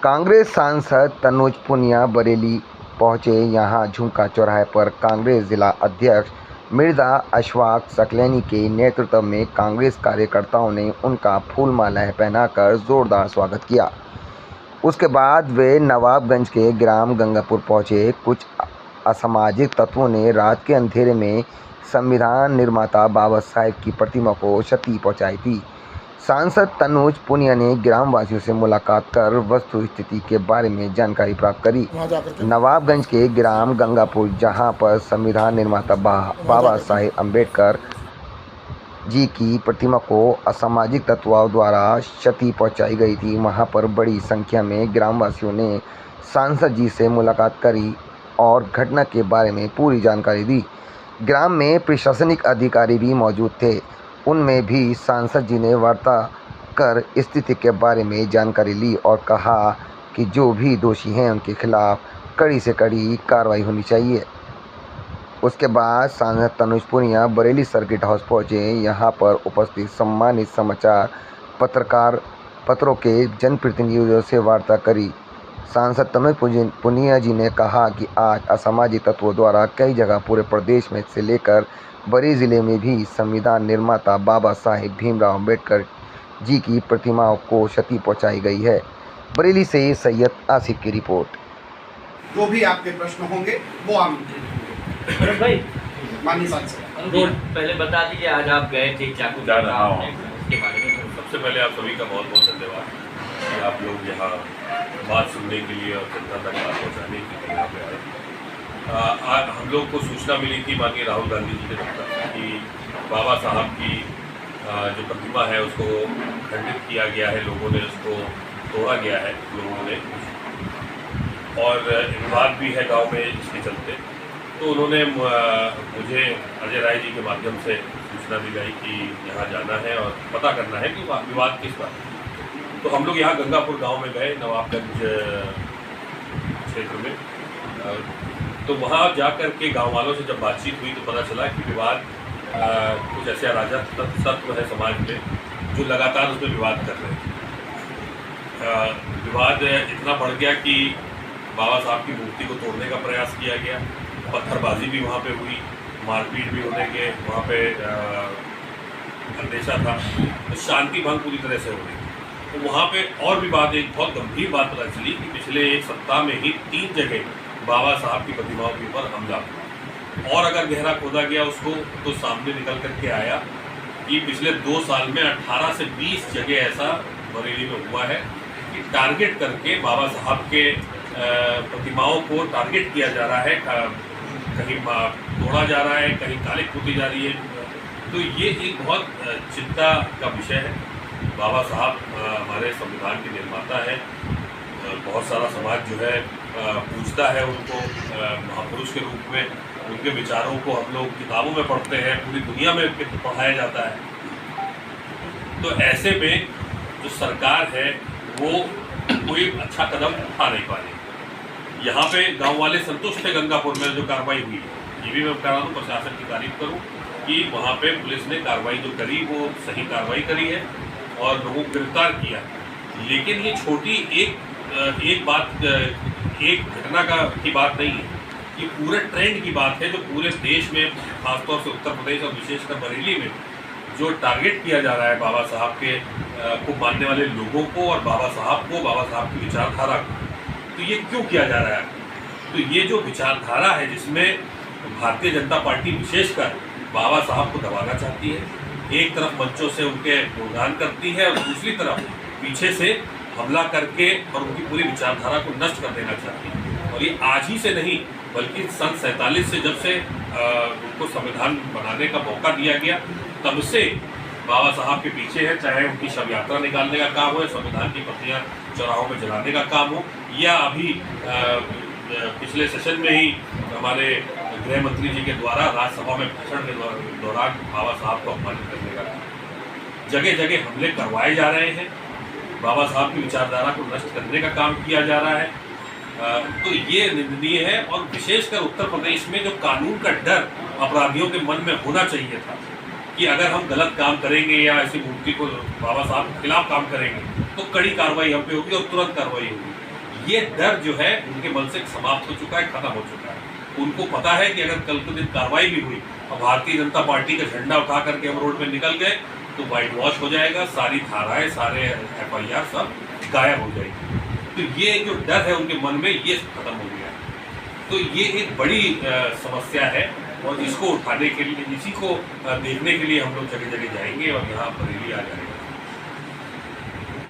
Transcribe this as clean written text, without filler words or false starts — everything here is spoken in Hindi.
कांग्रेस सांसद तनुज पुनिया बरेली पहुंचे। यहां झुमका चौराहे पर कांग्रेस जिला अध्यक्ष मिर्जा अशफाक सकलैनी के नेतृत्व में कांग्रेस कार्यकर्ताओं ने उनका फूल मालाएं पहनाकर जोरदार स्वागत किया। उसके बाद वे नवाबगंज के ग्राम गंगापुर पहुंचे। कुछ असामाजिक तत्वों ने रात के अंधेरे में संविधान निर्माता बाबा साहेब की प्रतिमा को क्षति पहुंचाई थी। सांसद तनुज पुनिया ने ग्रामवासियों से मुलाकात कर वस्तु स्थिति के बारे में जानकारी प्राप्त करी। नवाबगंज के ग्राम गंगापुर, जहां पर संविधान निर्माता बाबा साहेब अम्बेडकर जी की प्रतिमा को असामाजिक तत्वों द्वारा क्षति पहुंचाई गई थी, वहां पर बड़ी संख्या में ग्रामवासियों ने सांसद जी से मुलाकात करी और घटना के बारे में पूरी जानकारी दी। ग्राम में प्रशासनिक अधिकारी भी मौजूद थे। उनमें भी सांसद जी ने वार्ता कर स्थिति के बारे में जानकारी ली और कहा कि जो भी दोषी हैं उनके खिलाफ कड़ी से कड़ी कार्रवाई होनी चाहिए। उसके बाद सांसद तनुज पुनिया बरेली सर्किट हाउस पहुंचे। यहां पर उपस्थित सम्मानित समाचार पत्रों के जनप्रतिनिधियों से वार्ता करी। सांसद तनुज पुनिया जी ने कहा कि आज असामाजिक तत्वों द्वारा कई जगह पूरे प्रदेश में से लेकर बरेली जिले में भी संविधान निर्माता बाबा साहेब भीमराव अम्बेडकर जी की प्रतिमाओं को क्षति पहुंचाई गई है। बरेली से सैयद आसिफ की रिपोर्ट। जो भी आपके प्रश्न होंगे वो हम भाई माननीय सांसद पहले बता दीजिए, आज आप गए थे चाकू जा रहा हूँ। उसके बारे में। सबसे पहले आप सभी का बहुत बहुत धन्यवाद कि आप लोग यहाँ बात सुनने के लिए और जनता तक बात पहुँचाने के लिए यहाँ पे आए। आज हम लोग को सूचना मिली थी माननीय राहुल गांधी जी के दफ्तर कि बाबा साहब की जो प्रतिमा है उसको खंडित किया गया है, लोगों ने उसको तोड़ा गया है लोगों ने, और विवाद भी है गांव में इसके चलते। तो उन्होंने मुझे अजय राय जी के माध्यम से सूचना दिलाई कि यहाँ जाना है और पता करना है कि विवाद किस बात है। तो हम लोग यहाँ गंगापुर गांव में गए, नवाबगंज क्षेत्र में। तो वहाँ जाकर के गांव वालों से जब बातचीत हुई तो पता चला कि विवाद कुछ ऐसे अराजक तत्व है समाज में जो लगातार उसमें विवाद कर रहे हैं। विवाद इतना बढ़ गया कि बाबा साहब की मूर्ति को तोड़ने का प्रयास किया गया, पत्थरबाजी भी वहाँ पे हुई, मारपीट भी होने के वहाँ पे अंदेशा था, तो शांति भंग पूरी तरह से हो गई। तो वहाँ पे और भी बात, एक बहुत गंभीर बात पता चली कि पिछले एक सप्ताह में ही 3 जगह बाबा साहब की प्रतिमाओं के ऊपर हमला हुआ। और अगर गहरा खोदा गया उसको तो सामने निकल करके आया कि पिछले 2 साल में 18 से 20 जगह ऐसा बरेली में हुआ है कि टारगेट करके बाबा साहब के प्रतिमाओं को टारगेट किया जा रहा है, कहीं तोड़ा जा रहा है, कहीं काले पोती जा रही है। तो ये एक बहुत चिंता का विषय है। बाबा साहब हमारे संविधान के निर्माता है। बहुत सारा समाज जो है पूछता है उनको महापुरुष के रूप में। उनके विचारों को हम लोग किताबों में पढ़ते हैं, पूरी दुनिया में पढ़ाया जाता है। तो ऐसे में जो सरकार है वो कोई अच्छा कदम उठा नहीं पा रही। यहाँ पे गांव वाले संतुष्ट थे गंगापुर में जो कार्रवाई हुई। ये भी मैं कह रहा हूँ, प्रशासन की तारीफ करूँ कि वहाँ पे पुलिस ने कार्रवाई जो करी वो सही कार्रवाई करी है और लोगों को गिरफ्तार किया। लेकिन ये छोटी एक बात, एक घटना की बात नहीं है, ये पूरे ट्रेंड की बात है जो पूरे देश में, खासतौर से उत्तर प्रदेश और विशेषकर बरेली में जो टारगेट किया जा रहा है बाबा साहब के को मानने वाले लोगों को और बाबा साहब को, बाबा साहब की विचारधारा को। तो ये क्यों किया जा रहा है? तो ये जो विचारधारा है जिसमें भारतीय जनता पार्टी विशेषकर बाबा साहब को दबाना चाहती है, एक तरफ मंचों से उनके गुणगान करती है और दूसरी तरफ पीछे से हमला करके और उनकी पूरी विचारधारा को नष्ट कर देना चाहती है। और ये आज ही से नहीं बल्कि सन 47 से जब से उनको संविधान बनाने का मौका दिया गया तब से बाबा साहब के पीछे है। चाहे उनकी शव यात्रा निकालने का काम हो, संविधान की प्रतियां चौराहों में जलाने का काम हो, या अभी पिछले सेशन में ही हमारे गृह मंत्री जी के द्वारा राज्यसभा में भाषण के दौरान बाबा साहब को अपमानित करने का काम। जगह जगह हमले करवाए जा रहे हैं, बाबा साहब की विचारधारा को नष्ट करने का काम किया जा रहा है। तो ये निंदनीय है। और विशेषकर उत्तर प्रदेश में जो कानून का डर अपराधियों के मन में होना चाहिए था कि अगर हम गलत काम करेंगे या ऐसी मूर्ति को बाबा साहब के खिलाफ काम करेंगे तो कड़ी कार्रवाई हम पे होगी और तुरंत कार्रवाई होगी। ये डर जो है उनके मन से समाप्त हो चुका है, खत्म हो चुका है। उनको पता है कि अगर कल के दिन कार्रवाई भी हुई और भारतीय जनता पार्टी का झंडा उठा करके हम रोड पे निकल गए तो वाइट वॉश हो जाएगा, सारी धाराएं, सारे FIR सब गायब हो जाएगी। तो ये जो डर है उनके मन में, ये खत्म हो गया। तो ये एक बड़ी समस्या है और इसको उठाने के लिए, इसी को देखने के लिए हम लोग जगह जगह जाएंगे और यहाँ बरेली आ जाएंगे।